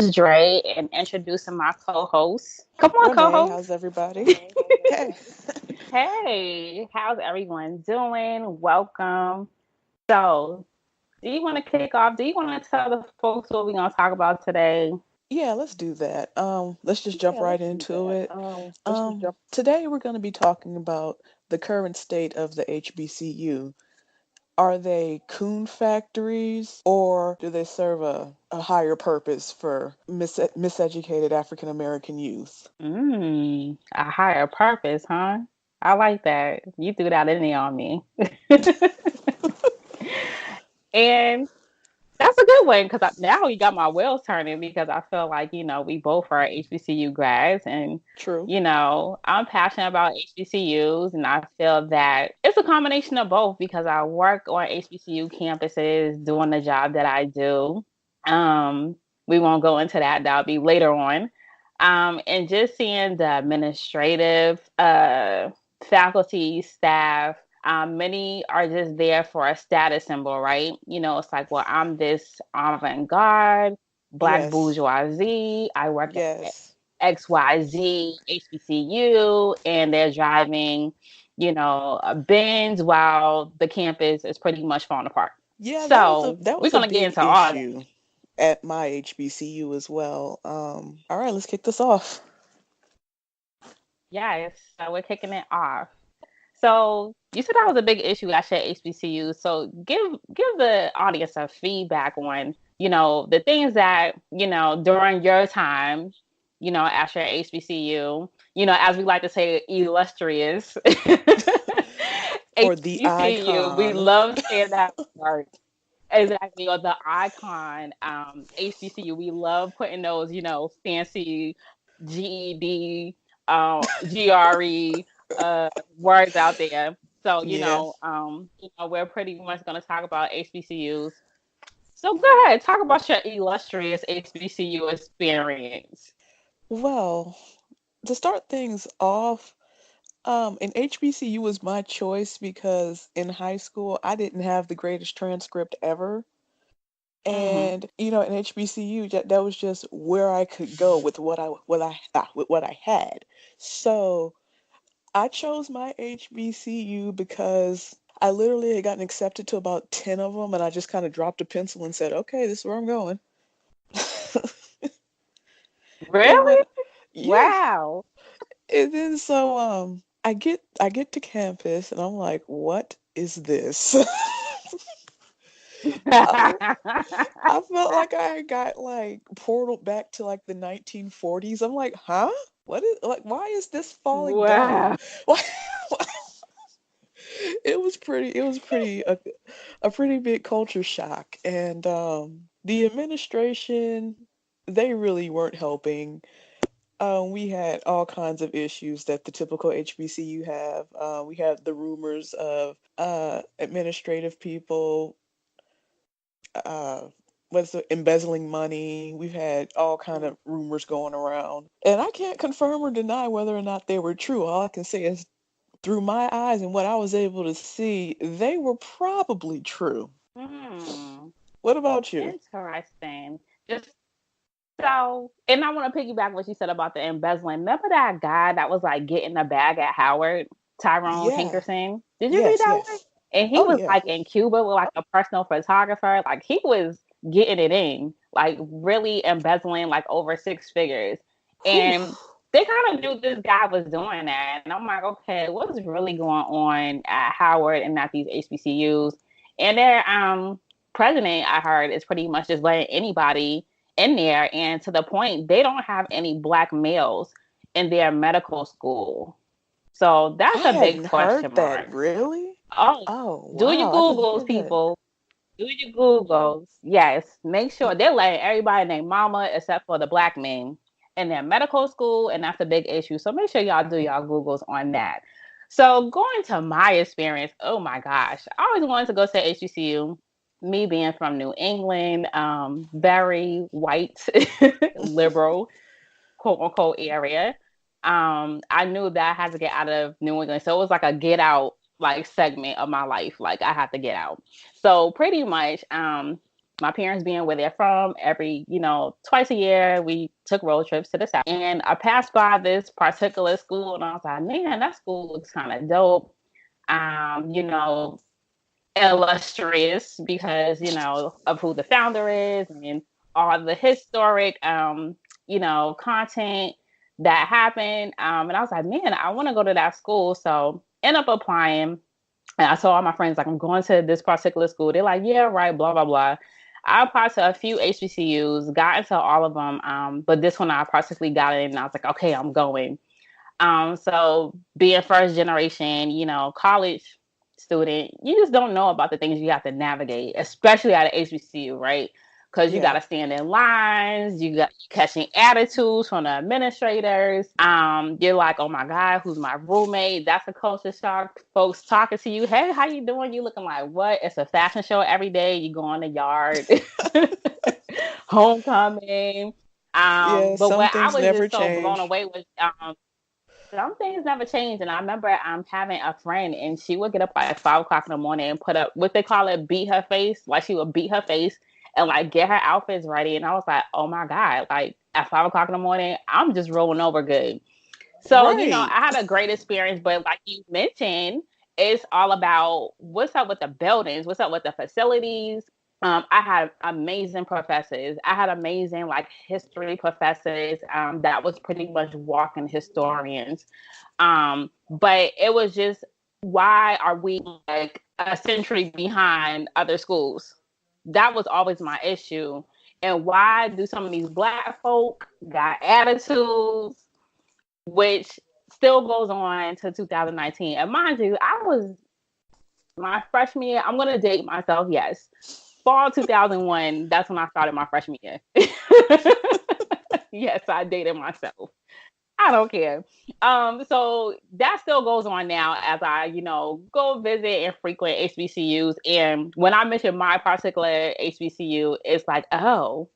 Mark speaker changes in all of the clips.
Speaker 1: is Dre and introducing my co-host. Come on,
Speaker 2: Renee, how's
Speaker 1: co-host.
Speaker 2: everybody? Hey.
Speaker 1: Hey, how's everyone doing? Welcome. So, do you want to kick off? Do you want to tell the folks what we're going to talk about today?
Speaker 2: Yeah, let's do that. Let's just jump right into it. Today we're going to be talking about the current state of the HBCU. Are they coon factories or do they serve a higher purpose for miseducated African American youth?
Speaker 1: A higher purpose, huh? I like that. You threw that in there on me. And that's a good one because now you got my wheels turning because I feel like, we both are HBCU grads and,
Speaker 2: True.
Speaker 1: I'm passionate about HBCUs and I feel that it's a combination of both because I work on HBCU campuses doing the job that I do. Um, we won't go into that. That'll be later on. And just seeing the administrative faculty, staff, many are just there for a status symbol, right? It's like, well, I'm this avant-garde, black
Speaker 2: Yes.
Speaker 1: bourgeoisie. I work at
Speaker 2: Yes.
Speaker 1: XYZ, HBCU, and they're driving, a Benz while the campus is pretty much falling apart.
Speaker 2: Yeah,
Speaker 1: So
Speaker 2: that
Speaker 1: we're
Speaker 2: was a
Speaker 1: going to get
Speaker 2: big
Speaker 1: into all that.
Speaker 2: issue at my HBCU as well. All right, let's kick this off.
Speaker 1: Yes, so we're kicking it off. So you said that was a big issue at your HBCU. So give the audience a feedback on, the things that, during your time, at your HBCU, as we like to say, illustrious
Speaker 2: Or the
Speaker 1: HBCU. We
Speaker 2: icon.
Speaker 1: love saying that word. Exactly, or the icon HBCU. We love putting those, fancy GED, GRE words out there. So,
Speaker 2: Yes.
Speaker 1: we're pretty much going to talk about HBCUs. So go ahead, talk about your illustrious HBCU experience.
Speaker 2: Well, to start things off, an HBCU was my choice because in high school I didn't have the greatest transcript ever.
Speaker 1: Mm-hmm.
Speaker 2: And in HBCU, that was just where I could go with what I had. So I chose my HBCU because I literally had gotten accepted to about 10 of them, and I just kind of dropped a pencil and said, "Okay, this is where I'm going." And
Speaker 1: Really?
Speaker 2: when yeah,
Speaker 1: Wow.
Speaker 2: and then so I get to campus and I'm like, "What is this?" I, I felt like I got like portaled back to like the 1940s. I'm like, "Huh? What is like why is this falling down?"
Speaker 1: Wow.
Speaker 2: Why it was pretty a pretty big culture shock. And the administration, they really weren't helping. We had all kinds of issues that the typical HBCU have. We had the rumors of administrative people, uh, what's the embezzling money. We've had all kind of rumors going around, and I can't confirm or deny whether or not they were true. All I can say is through my eyes and what I was able to see, they were probably true.
Speaker 1: Hmm.
Speaker 2: What about you?
Speaker 1: Interesting. Just so, and I want to piggyback what you said about the embezzling. Remember that guy that was like getting the bag at Howard, Tyrone
Speaker 2: Yeah.
Speaker 1: Hinkerson? Did you read
Speaker 2: Yes,
Speaker 1: that one?
Speaker 2: yes.
Speaker 1: And he
Speaker 2: Oh,
Speaker 1: was
Speaker 2: yeah.
Speaker 1: like in Cuba with like a personal photographer. Like he was getting it in, like really embezzling like over six figures.
Speaker 2: Whew.
Speaker 1: And they kind of knew this guy was doing that. And I'm like, okay, what's really going on at Howard and at these HBCUs? And their president, I heard, is pretty much just letting anybody in there, and to the point they don't have any black males in their medical school. So that's
Speaker 2: I
Speaker 1: a big
Speaker 2: hadn't heard
Speaker 1: question
Speaker 2: that,
Speaker 1: mark.
Speaker 2: really?
Speaker 1: Oh,
Speaker 2: Oh,
Speaker 1: do your
Speaker 2: wow. I didn't
Speaker 1: Googles,
Speaker 2: hear that.
Speaker 1: people. Do your Googles. Yes, make sure they're letting everybody name mama except for the black men in their medical school, and that's a big issue. So make sure y'all do y'all Googles on that. So going to my experience, oh my gosh, I always wanted to go to HBCU. Me being from New England, very white, liberal, quote unquote area. I knew that I had to get out of New England. So it was like a get out like segment of my life. Like I had to get out. So pretty much, my parents being where they're from, every, twice a year, we took road trips to the South. And I passed by this particular school and I was like, man, that school looks kind of dope. You know, illustrious because, of who the founder is and all the historic, content that happened. And I was like, man, I want to go to that school. So end up applying. And I told all my friends, like, I'm going to this particular school. They're like, yeah, right, blah, blah, blah. I applied to a few HBCUs, got into all of them. But this one I particularly got in and I was like, okay, I'm going. So being first generation, college student, you just don't know about the things you have to navigate, especially at an HBCU, right? Because you got
Speaker 2: Yeah.
Speaker 1: to stand in lines, you got catching attitudes from the administrators. You're like, oh my God, who's my roommate? That's a culture shock. Folks talking to you, hey, how you doing? You looking like what? It's a fashion show every day. You go in the yard, homecoming.
Speaker 2: Yeah,
Speaker 1: But
Speaker 2: some
Speaker 1: what I
Speaker 2: things
Speaker 1: was
Speaker 2: never
Speaker 1: just so blown
Speaker 2: change.
Speaker 1: away with some things never change. And I remember having a friend and she would get up at 5 o'clock in the morning and put up what they call it, beat her face. Like she would beat her face and like get her outfits ready. And I was like, oh my God, like at 5 o'clock in the morning, I'm just rolling over good. So,
Speaker 2: Right.
Speaker 1: I had a great experience, but like you mentioned, it's all about what's up with the buildings, what's up with the facilities. I had amazing professors. I had amazing like history professors that was pretty much walking historians. But it was just, why are we like a century behind other schools? That was always my issue. And why do some of these black folk got attitudes, which still goes on to 2019? And mind you, I was my freshman year. I'm gonna date myself. Yes, fall 2001. That's when I started my freshman year. Yes, I dated myself. I don't care. So that still goes on now as I, go visit and frequent HBCUs. And when I mention my particular HBCU, it's like, oh,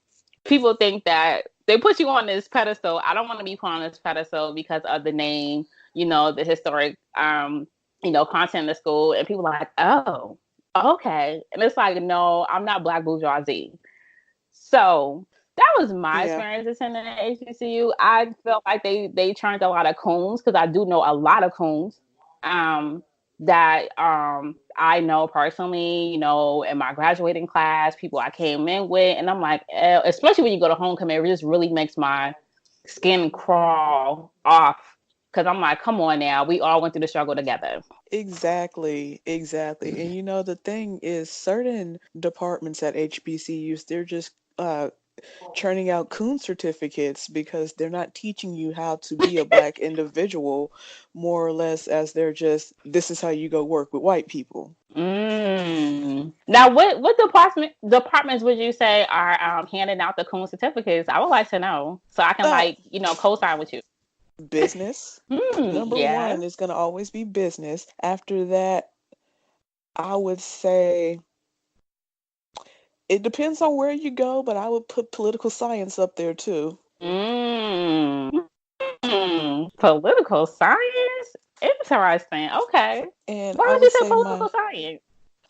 Speaker 1: people think that they put you on this pedestal. I don't want to be put on this pedestal because of the name, the historic, content in the school. And people are like, oh, okay. And it's like, no, I'm not black bourgeoisie. So that was my
Speaker 2: Yeah.
Speaker 1: experience attending an HBCU. I felt like they turned a lot of coons because I do know a lot of coons that I know personally, in my graduating class, people I came in with, and I'm like, especially when you go to homecoming, it just really makes my skin crawl off because I'm like, come on now, we all went through the struggle together.
Speaker 2: Exactly, exactly. And the thing is, certain departments at HBCUs, they're just churning out coon certificates because they're not teaching you how to be a black individual, more or less, as they're just, this is how you go work with white people.
Speaker 1: Now, what departments would you say are handing out the coon certificates? I would like to know so I can
Speaker 2: Uh,
Speaker 1: like co-sign with you.
Speaker 2: Business. Number
Speaker 1: Yeah.
Speaker 2: one is going to always be business. After that, I would say it depends on where you go, but I would put political science up there too.
Speaker 1: Mm. Political science. Interesting. Okay.
Speaker 2: And
Speaker 1: Why
Speaker 2: I
Speaker 1: would
Speaker 2: would
Speaker 1: you say
Speaker 2: say
Speaker 1: political science?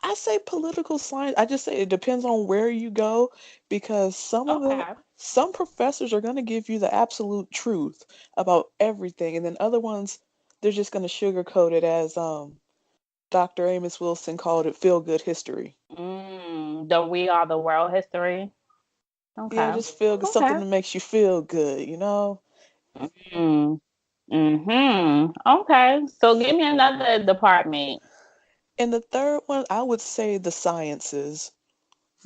Speaker 2: I say political science. I just say it depends on where you go because
Speaker 1: Okay.
Speaker 2: some professors are going to give you the absolute truth about everything, and then other ones they're just going to sugarcoat it as Dr. Amos Wilson called it feel good history.
Speaker 1: The we are the world history.
Speaker 2: Yeah,
Speaker 1: Okay.
Speaker 2: just feel good, something
Speaker 1: Okay.
Speaker 2: that makes you feel good.
Speaker 1: Mm. Okay. So give me another department.
Speaker 2: And the third one, I would say the sciences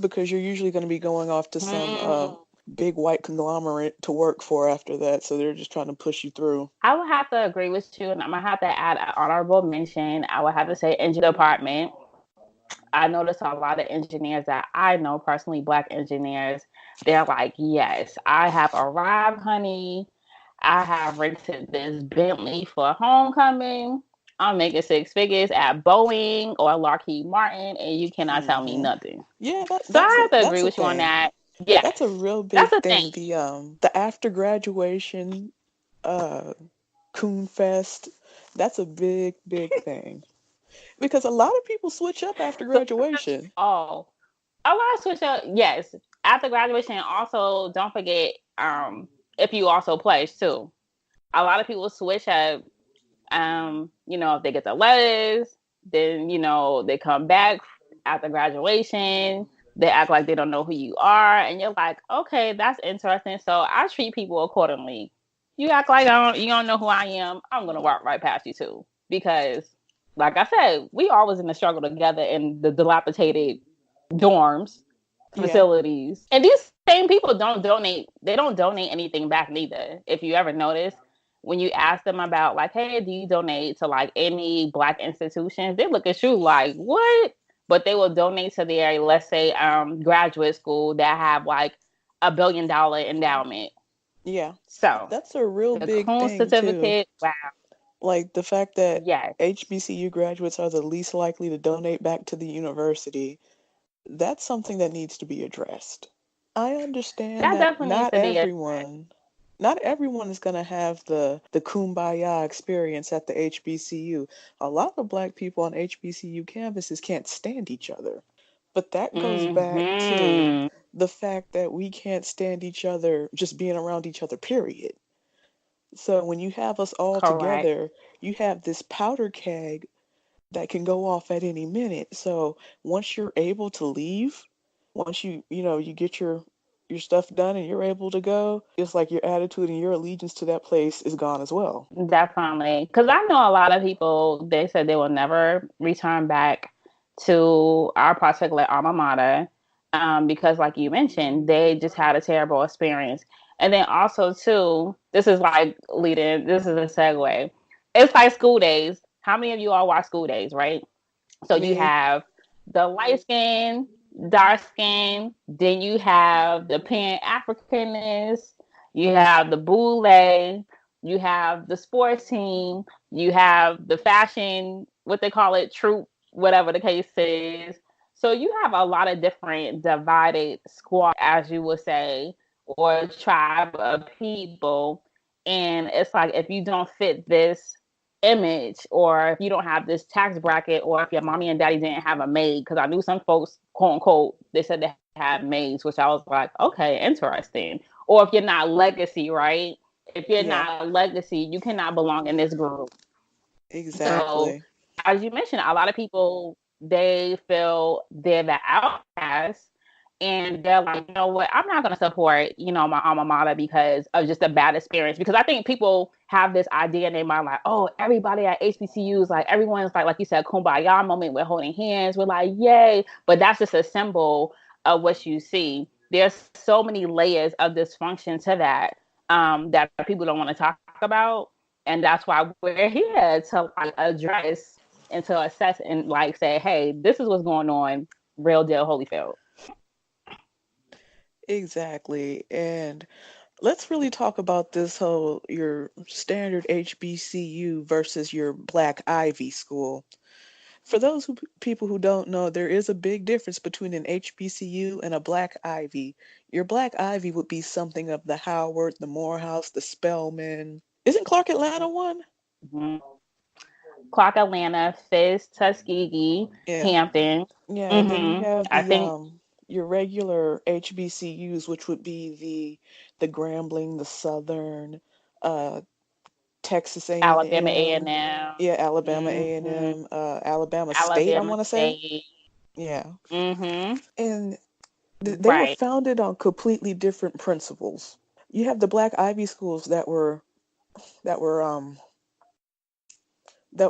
Speaker 2: because you're usually going to be going off to some
Speaker 1: Mm.
Speaker 2: big white conglomerate to work for after that, so they're just trying to push you through.
Speaker 1: I would have to agree with you, and I'm gonna have to add an honorable mention. I would have to say engineering department. I notice a lot of engineers that I know personally, black engineers, they're like, yes, I have arrived, honey. I have rented this Bentley for homecoming. I'm making six figures at Boeing or Lockheed Martin, and you cannot tell me
Speaker 2: hmm
Speaker 1: nothing.
Speaker 2: Yeah,
Speaker 1: So I have to agree
Speaker 2: that's a
Speaker 1: with you on
Speaker 2: thing.
Speaker 1: that.
Speaker 2: That's a
Speaker 1: Yes,
Speaker 2: real
Speaker 1: that's
Speaker 2: big
Speaker 1: a thing.
Speaker 2: thing. The after graduation uh coon fest, that's a big thing because a lot of people switch up after
Speaker 1: So,
Speaker 2: graduation.
Speaker 1: oh. A lot of switch up, yes. After graduation, also don't forget if you also pledge too. A lot of people switch up. If they get the letters, then they come back after graduation. They act like they don't know who you are, and you're like, okay, that's interesting. So I treat people accordingly. You act like you don't know who I am. I'm gonna walk right past you too, because, like I said, we always in the struggle together in the dilapidated dorms,
Speaker 2: Yeah.
Speaker 1: facilities. And these same people don't donate. They don't donate anything back neither. If you ever notice, when you ask them about like, hey, do you donate to like any black institutions? They look at you like, what? But they will donate to their, let's say, graduate school that have like $1 billion endowment.
Speaker 2: Yeah.
Speaker 1: So
Speaker 2: That's a real
Speaker 1: the
Speaker 2: big
Speaker 1: Coon
Speaker 2: thing too.
Speaker 1: certificate, wow,
Speaker 2: Like the fact that
Speaker 1: yes,
Speaker 2: HBCU graduates are the least likely to donate back to the university, that's something that needs to be addressed. I understand
Speaker 1: that
Speaker 2: that
Speaker 1: definitely needs to be addressed.
Speaker 2: not everyone is going to have the kumbaya experience at the HBCU. A lot of black people on HBCU campuses can't stand each other. But that goes back to
Speaker 1: Hmm.
Speaker 2: the fact that we can't stand each other just being around each other, period. So when you have us all
Speaker 1: Correct.
Speaker 2: together, you have this powder keg that can go off at any minute. So once you're able to leave, once you get your stuff done and you're able to go, it's like your attitude and your allegiance to that place is gone as well.
Speaker 1: Definitely. Because I know a lot of people, they said they will never return back to our particular alma mater because, like you mentioned, they just had a terrible experience. And then also, too, this is a segue. It's like school days. How many of you all watch school days, right? So you
Speaker 2: Me,
Speaker 1: have the light skin, dark skin, then you have the pan Africanist, you have the boule, you have the sports team, you have the fashion, what they call it, troop, whatever the case is. So you have a lot of different divided squad, as you would say, or tribe of people. And it's like if you don't fit this image, or if you don't have this tax bracket, or if your mommy and daddy didn't have a maid, because I knew some folks, quote unquote, they said they had maids, which I was like, okay, interesting. Or if you're not legacy, right? If you're
Speaker 2: yeah,
Speaker 1: not legacy, you cannot belong in this group. So,
Speaker 2: exactly.
Speaker 1: as you mentioned, a lot of people, they feel they're the outcast, and they're like, you know what, I'm not going to support, my alma mater because of just a bad experience. Because I think people have this idea in their mind, like, oh, everybody at HBCUs, like everyone's like you said, kumbaya moment, we're holding hands, we're like, yay. But that's just a symbol of what you see. There's so many layers of dysfunction to that that people don't want to talk about, and that's why we're here to like address and to assess and like say, hey, this is what's going on, real deal Holyfield.
Speaker 2: Exactly. And let's really talk about this whole your standard HBCU versus your Black Ivy school. For those people who don't know, there is a big difference between an HBCU and a Black Ivy. Your Black Ivy would be something of the Howard, the Morehouse, the Spelman. Isn't Clark Atlanta one?
Speaker 1: Mm-hmm. Clark Atlanta, Fisk, Tuskegee,
Speaker 2: Yeah.
Speaker 1: Hampton.
Speaker 2: Yeah, and then you
Speaker 1: Mm-hmm.
Speaker 2: have
Speaker 1: I
Speaker 2: the
Speaker 1: think
Speaker 2: your regular HBCUs, which would be the Grambling, the Southern, uh Texas
Speaker 1: Alabama A and
Speaker 2: A&M,
Speaker 1: M.
Speaker 2: yeah, Alabama
Speaker 1: Mm-hmm.
Speaker 2: A&M, Alabama State, I
Speaker 1: Alabama
Speaker 2: want to say.
Speaker 1: State.
Speaker 2: Yeah.
Speaker 1: Mm-hmm.
Speaker 2: And they were
Speaker 1: Right.
Speaker 2: founded on completely different principles. You have the Black Ivy schools that were that were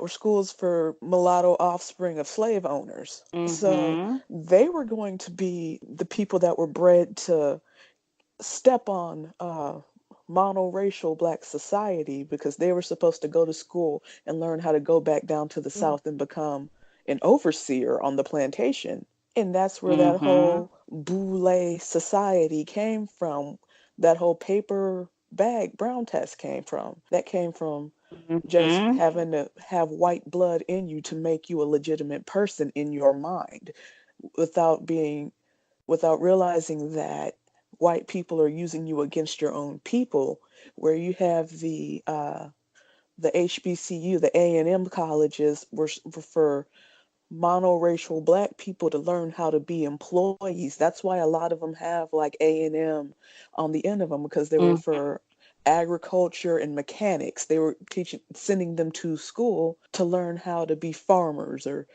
Speaker 2: schools for mulatto offspring of slave owners. So
Speaker 1: Mm-hmm.
Speaker 2: they were going to be the people that were bred to step on monoracial black society because they were supposed to go to school and learn how to go back down to the South and become an overseer on the plantation. And that's where that
Speaker 1: Mm-hmm.
Speaker 2: whole boule society came from. That whole paper bag brown test came from. That came from just
Speaker 1: Mm-hmm.
Speaker 2: having to have white blood in you to make you a legitimate person in your mind without being without realizing that white people are using you against your own people, where you have the HBCU, the A&M colleges were for monoracial black people to learn how to be employees. That's why a lot of them have like A&M on the end of them, because they were
Speaker 1: Mm,
Speaker 2: for agriculture and mechanics. They were teaching, sending them to school to learn how to be farmers or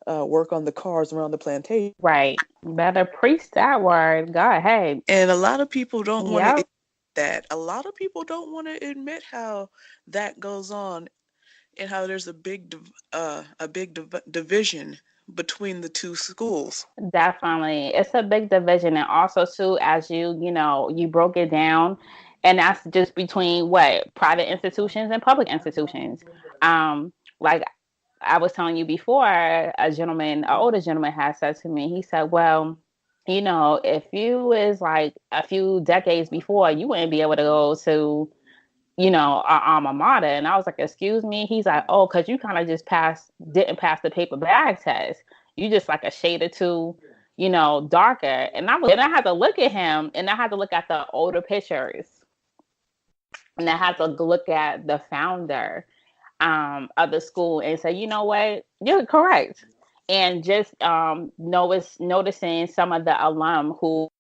Speaker 2: work on the cars around the plantation.
Speaker 1: right. Better preach that word. Go ahead.
Speaker 2: And a lot of people don't want to admit
Speaker 1: Yep.
Speaker 2: that. A lot of people don't want to admit how that goes on and how there's a big division between the two schools.
Speaker 1: Definitely. It's a big division. And also, too, as you broke it down, and that's just between what private institutions and public institutions. Like I was telling you before, an older gentleman had said to me, he said, well, if you is like a few decades before, you wouldn't be able to go to our alma mater. And I was like, excuse me? He's like, oh, because you kind of just didn't pass the paper bag test. You just like a shade or two, darker. And I had to look at him, and I had to look at the older pictures, and I had to look at the founder of the school and say, you know what, you're correct. And just noticing some of the alum who,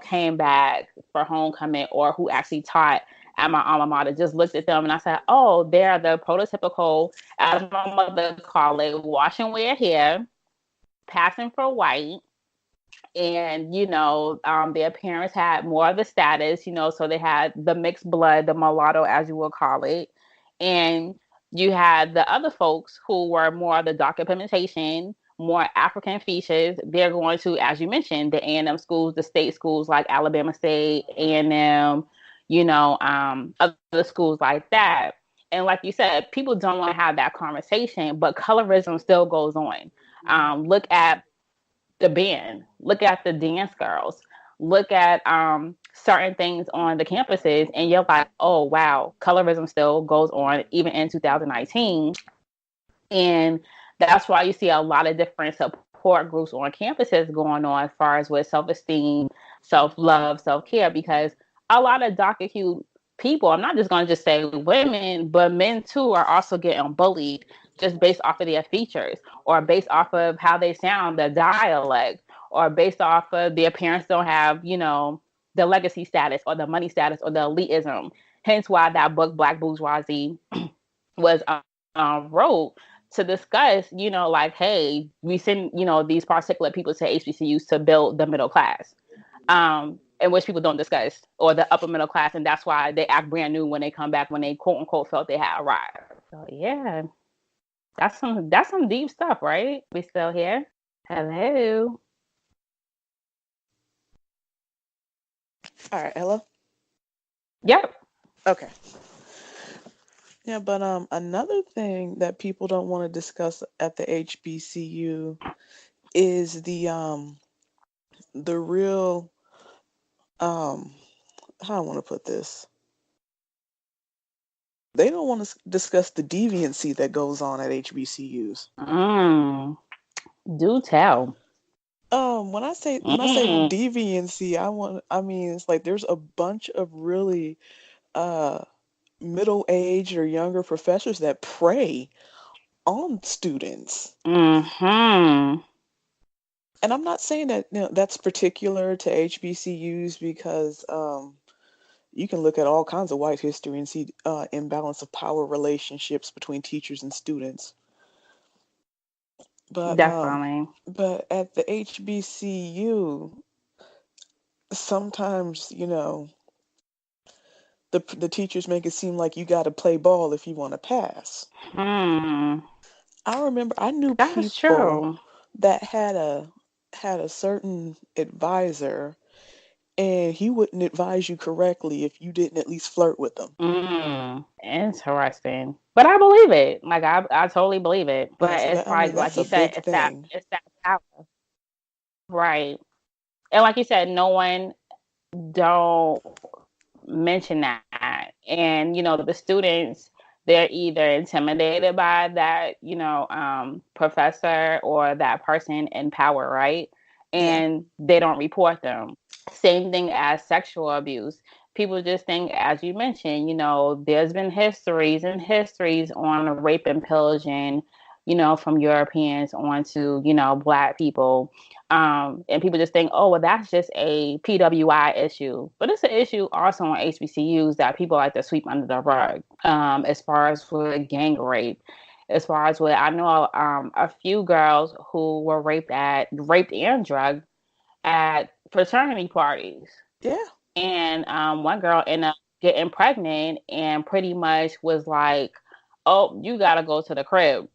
Speaker 1: came back for homecoming or who actually taught at my alma mater, just looked at them and I said, oh, they're the prototypical, as my mother called it, wash and wear hair, passing for white. And their parents had more of the status, so they had the mixed blood, the mulatto, as you will call it. And you had the other folks who were more of the dark implementation, more African features. They're going to, as you mentioned, the A&M schools, the state schools like Alabama State, A&M, other schools like that. And like you said, people don't want to have that conversation, but colorism still goes on. Look at the band, look at the dance girls, look at certain things on the campuses, and you're like, oh wow, colorism still goes on even in 2019. And that's why you see a lot of different support groups on campuses going on as far as with self-esteem, self-love, self-care, because a lot of darker hued people, I'm not just going to just say women, but men too are also getting bullied just based off of their features or based off of how they sound, the dialect, or based off of their parents don't have, the legacy status or the money status or the elitism. Hence why that book, Black Bourgeoisie, was wrote to discuss, like, hey, we send, these particular people to HBCUs to build the middle class, and which people don't discuss, or the upper middle class, and that's why they act brand new when they come back, when they quote unquote felt they had arrived. So yeah, that's some deep stuff, right? We still here? Hello.
Speaker 2: All right, Ella.
Speaker 1: Yep.
Speaker 2: Okay. Yeah, but another thing that people don't want to discuss at the HBCU is the real how I want to put this. They don't want to discuss the deviancy that goes on at HBCUs.
Speaker 1: Mm, do tell.
Speaker 2: When I say
Speaker 1: Mm,
Speaker 2: deviancy, I mean it's like there's a bunch of really uh middle-aged or younger professors that prey on students.
Speaker 1: mm-hmm.
Speaker 2: And I'm not saying that that's particular to HBCUs, because you can look at all kinds of white history and see imbalance of power relationships between teachers and students. But um,
Speaker 1: Definitely.
Speaker 2: but at the HBCU, sometimes the teachers make it seem like you got to play ball if you want to pass.
Speaker 1: Hmm.
Speaker 2: I knew
Speaker 1: That's
Speaker 2: people
Speaker 1: true.
Speaker 2: that had a certain advisor, and he wouldn't advise you correctly if you didn't at least flirt with them.
Speaker 1: Interesting. But I believe it. Like I totally believe it.
Speaker 2: Yeah,
Speaker 1: But
Speaker 2: so
Speaker 1: it's
Speaker 2: that I mean
Speaker 1: like
Speaker 2: that's
Speaker 1: you
Speaker 2: a
Speaker 1: said,
Speaker 2: big
Speaker 1: it's that
Speaker 2: thing.
Speaker 1: it's that power. Right. And like you said, no one don't mention that. And the students, they're either intimidated by that, professor or that person in power, right?
Speaker 2: Yeah,
Speaker 1: And they don't report them. Same thing as sexual abuse. People just think, as you mentioned, there's been histories and histories on rape and pillaging, from Europeans onto, Black people. And people just think, oh, well, that's just a PWI issue. But it's an issue also on HBCUs that people like to sweep under the rug, as far as with gang rape. As far as what I know, a few girls who were raped and drugged at fraternity parties.
Speaker 2: Yeah.
Speaker 1: And one girl ended up getting pregnant and pretty much was like, oh, you got to go to the crib.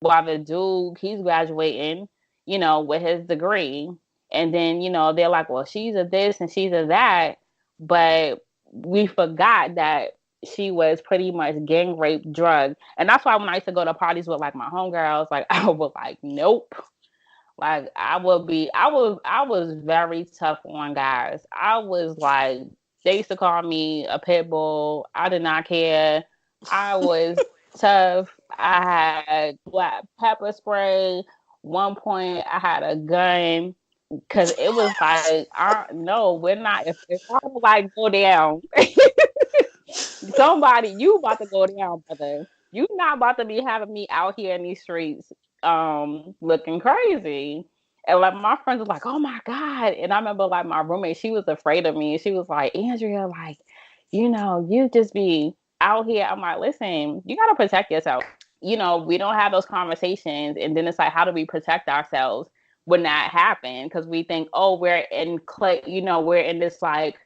Speaker 1: While the dude, he's graduating, with his degree. And then, they're like, well, she's a this and she's a that. But we forgot that she was pretty much gang raped, drugged. And that's why when I used to go to parties with like my homegirls, like I was like, nope. Like I was very tough on guys. I was like, they used to call me a pit bull. I did not care. I was tough. I had black pepper spray. One point I had a gun because it was like, no, we're not. If I don't like go down, somebody, you about to go down, brother. You not about to be having me out here in these streets, looking crazy. And like my friends was like, "Oh my god!" And I remember like my roommate, she was afraid of me. She was like, "Andrea, like, you just be out here." I'm like, "Listen, you gotta protect yourself." We don't have those conversations, and then it's like, how do we protect ourselves when that happens? Because we think, oh, we're in this like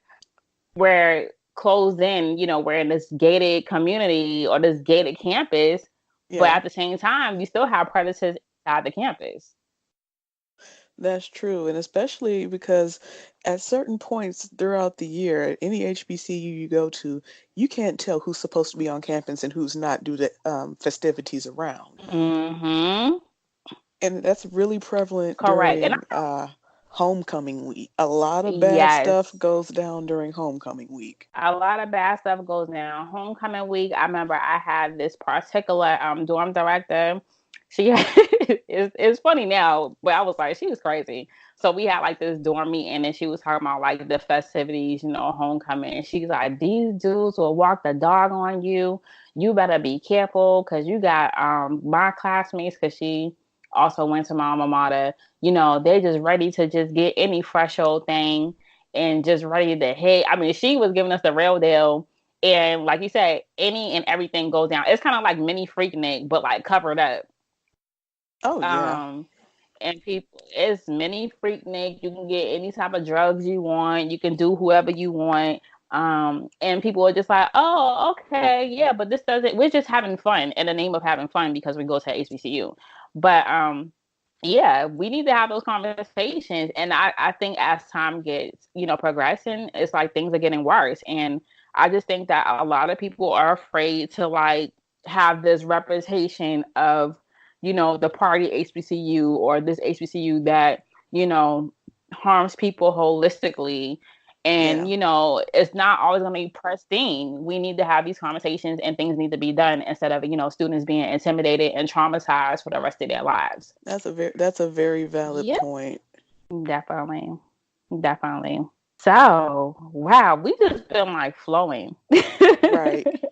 Speaker 1: we're closed in, we're in this gated community or this gated campus, but
Speaker 2: Yeah.
Speaker 1: at the same time, you still have predators inside the campus.
Speaker 2: That's true, and especially because at certain points throughout the year, at any HBCU you go to, you can't tell who's supposed to be on campus and who's not due to festivities around.
Speaker 1: Mm-hmm.
Speaker 2: And that's really prevalent
Speaker 1: Correct. And
Speaker 2: during homecoming week. A lot of bad
Speaker 1: yes,
Speaker 2: stuff goes down during homecoming week.
Speaker 1: a lot of bad stuff goes down. Homecoming week, I remember I had this particular dorm director. She it's funny now, but I was like, she was crazy. So we had like this dorm meeting and she was talking about like the festivities, homecoming. And she's like, these dudes will walk the dog on you. You better be careful because you got my classmates, because she also went to my alma mater, they're just ready to just get any fresh old thing and just ready to hit. I mean, she was giving us the real deal. And like you said, any and everything goes down. It's kind of like mini Freaknik, but like covered up.
Speaker 2: Oh yeah.
Speaker 1: Um, and people, it's mini Freaknik. You can get any type of drugs you want. You can do whoever you want. And people are just like, oh, okay, yeah, but this doesn't. We're just having fun in the name of having fun because we go to HBCU. But yeah, we need to have those conversations. And I think as time gets, progressing, it's like things are getting worse. And I just think that a lot of people are afraid to like have this reputation of, the party HBCU or this HBCU that, you know, harms people holistically. And,
Speaker 2: Yeah.
Speaker 1: it's not always going to be pristine. We need to have these conversations and things need to be done instead of, students being intimidated and traumatized for the rest of their lives.
Speaker 2: That's a very valid
Speaker 1: Yep,
Speaker 2: point.
Speaker 1: definitely. Definitely. So, wow, we just been like flowing.
Speaker 2: Right.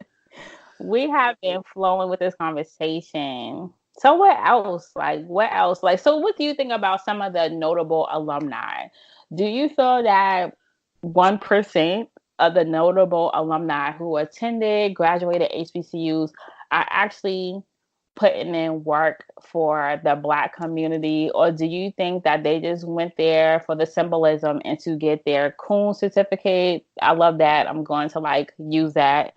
Speaker 1: We have been flowing with this conversation. So what else? Like what else? Like so what do you think about some of the notable alumni? Do you feel that 1% of the notable alumni who attended, graduated HBCUs are actually putting in work for the Black community, or do you think that they just went there for the symbolism and to get their coon certificate? I love that. I'm going to like use that,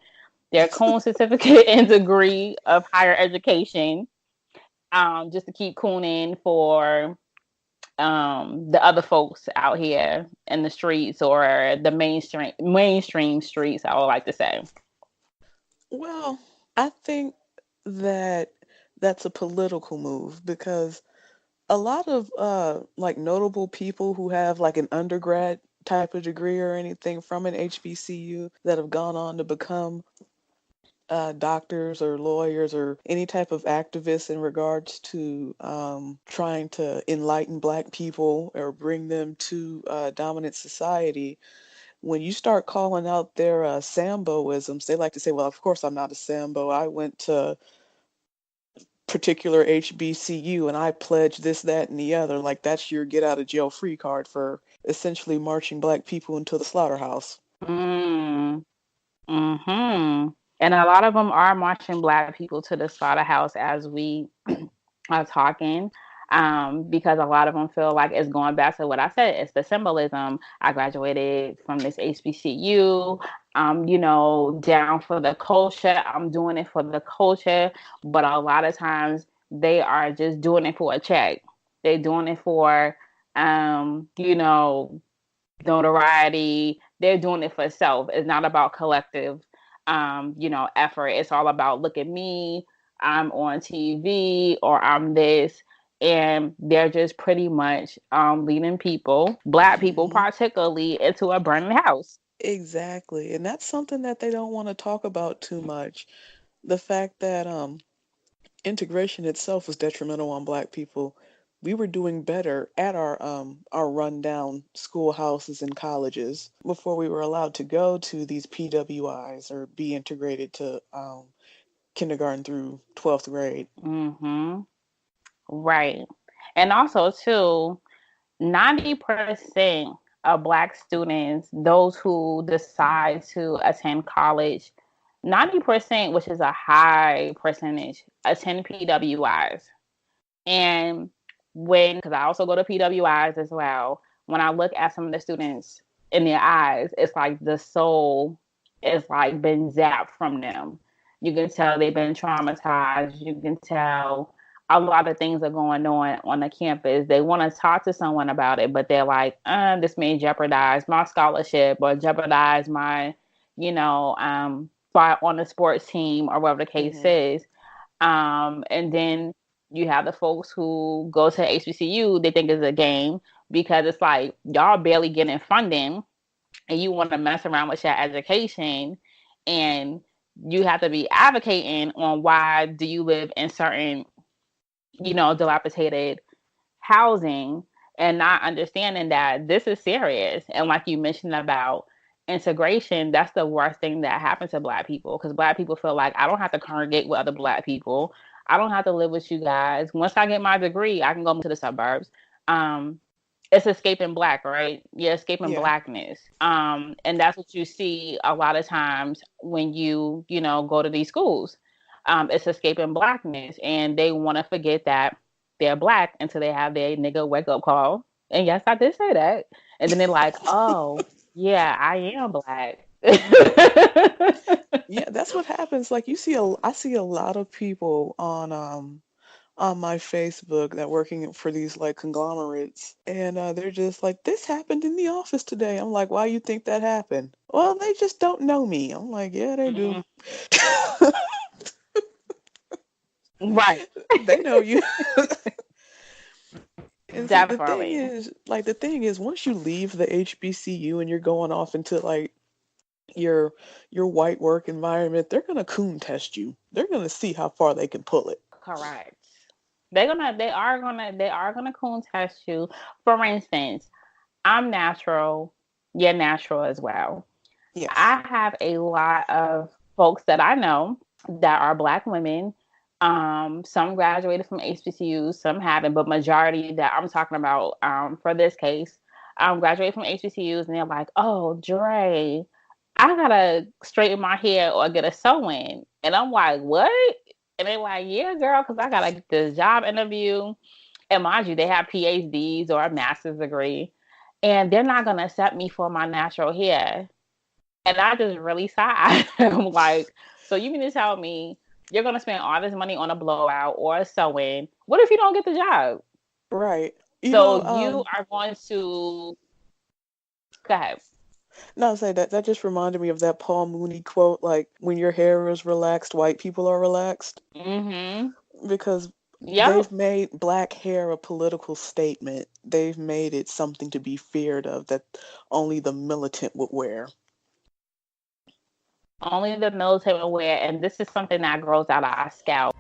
Speaker 1: their coon certificate and degree of higher education, just to keep cooning for the other folks out here in the streets, or the mainstream streets, I would like to say.
Speaker 2: Well, I think that that's a political move because a lot of like notable people who have like an undergrad type of degree or anything from an HBCU that have gone on to become doctors or lawyers or any type of activists in regards to trying to enlighten Black people or bring them to dominant society. When you start calling out their Samboisms, they like to say, well, of course I'm not a Sambo. I went to particular HBCU and I pledge this, that, and the other. Like that's your get out of jail free card for essentially marching black people into the slaughterhouse.
Speaker 1: Mm. Hmm. And a lot of them are marching black people to the slaughterhouse as we are talking. Because a lot of them feel like it's going back to what I said. It's the symbolism. I graduated from this HBCU. Down for the culture. I'm doing it for the culture. But a lot of times they are just doing it for a check. They're doing it for, um, you know, notoriety. They're doing it for self. It's not about collective, effort. It's all about look at me. I'm on TV or I'm this, and they're just pretty much leading people, black people
Speaker 2: Hmm.
Speaker 1: particularly, into a burning house.
Speaker 2: Exactly. And that's something that they don't want to talk about too much. The fact that integration itself was detrimental on black people. We were doing better at our rundown schoolhouses and colleges before we were allowed to go to these PWIs or be integrated to kindergarten through 12th grade.
Speaker 1: Mm-hmm. Right. And also too, 90% of black students, those who decide to attend college, 90%, which is a high percentage, attend PWIs. And because I also go to PWIs as well, when I look at some of the students in their eyes, it's like the soul is like been zapped from them. You can tell they've been traumatized. You can tell a lot of things are going on the campus. They want to talk to someone about it, but they're like, this may jeopardize my scholarship or jeopardize my, spot on the sports team or whatever the case
Speaker 2: Hmm.
Speaker 1: is. And then you have the folks who go to HBCU, they think it's a game because it's like y'all barely getting funding and you want to mess around with your education, and you have to be advocating on why do you live in certain, dilapidated housing, and not understanding that this is serious. And like you mentioned about integration, that's the worst thing that happens to black people because black people feel like I don't have to congregate with other black people. I don't have to live with you guys. Once I get my degree, I can go to the suburbs. Um, it's escaping black, right? You're escaping
Speaker 2: Yeah.
Speaker 1: blackness. And that's what you see a lot of times when you go to these schools. It's escaping blackness, and they want to forget that they're black until they have their nigga wake up call. And yes, I did say that. And then they're like, oh, yeah, I am black.
Speaker 2: Yeah, that's what happens. Like I see a lot of people on my Facebook that working for these like conglomerates, and they're just like, "This happened in the office today." I'm like, "Why you think that happened?" Well, they just don't know me. I'm like, "Yeah, they do.
Speaker 1: Mm, right.
Speaker 2: They know you." And see,
Speaker 1: Definitely.
Speaker 2: the thing is, once you leave the HBCU and you're going off into like your your white work environment, they're gonna coon test you. They're gonna see how far they can pull it.
Speaker 1: Correct. They are gonna coon test you. For instance, I'm natural, you're natural as well.
Speaker 2: Yes.
Speaker 1: I have a lot of folks that I know that are black women. Some graduated from HBCUs, some haven't, but majority that I'm talking about for this case, graduated from HBCUs, and they're like, "Oh, Dre, I gotta straighten my hair or get a sew in," and I'm like, "What?" And they're like, "Yeah, girl, because I gotta get this job interview." And mind you, they have PhDs or a master's degree, and they're not gonna accept me for my natural hair. And I just really sighed. I'm like, so you mean to tell me you're gonna spend all this money on a blowout or a sew-in? What if you don't get the job?
Speaker 2: Right. You
Speaker 1: So
Speaker 2: know,
Speaker 1: you are going to go ahead.
Speaker 2: no, say that just reminded me of that Paul Mooney quote, like when your hair is relaxed, white people are relaxed.
Speaker 1: Mm-hmm.
Speaker 2: Because
Speaker 1: Yep.
Speaker 2: they've made black hair a political statement. They've made it something to be feared of that only the militant would wear.
Speaker 1: Only the military will wear, and this is something that grows out of our scalp.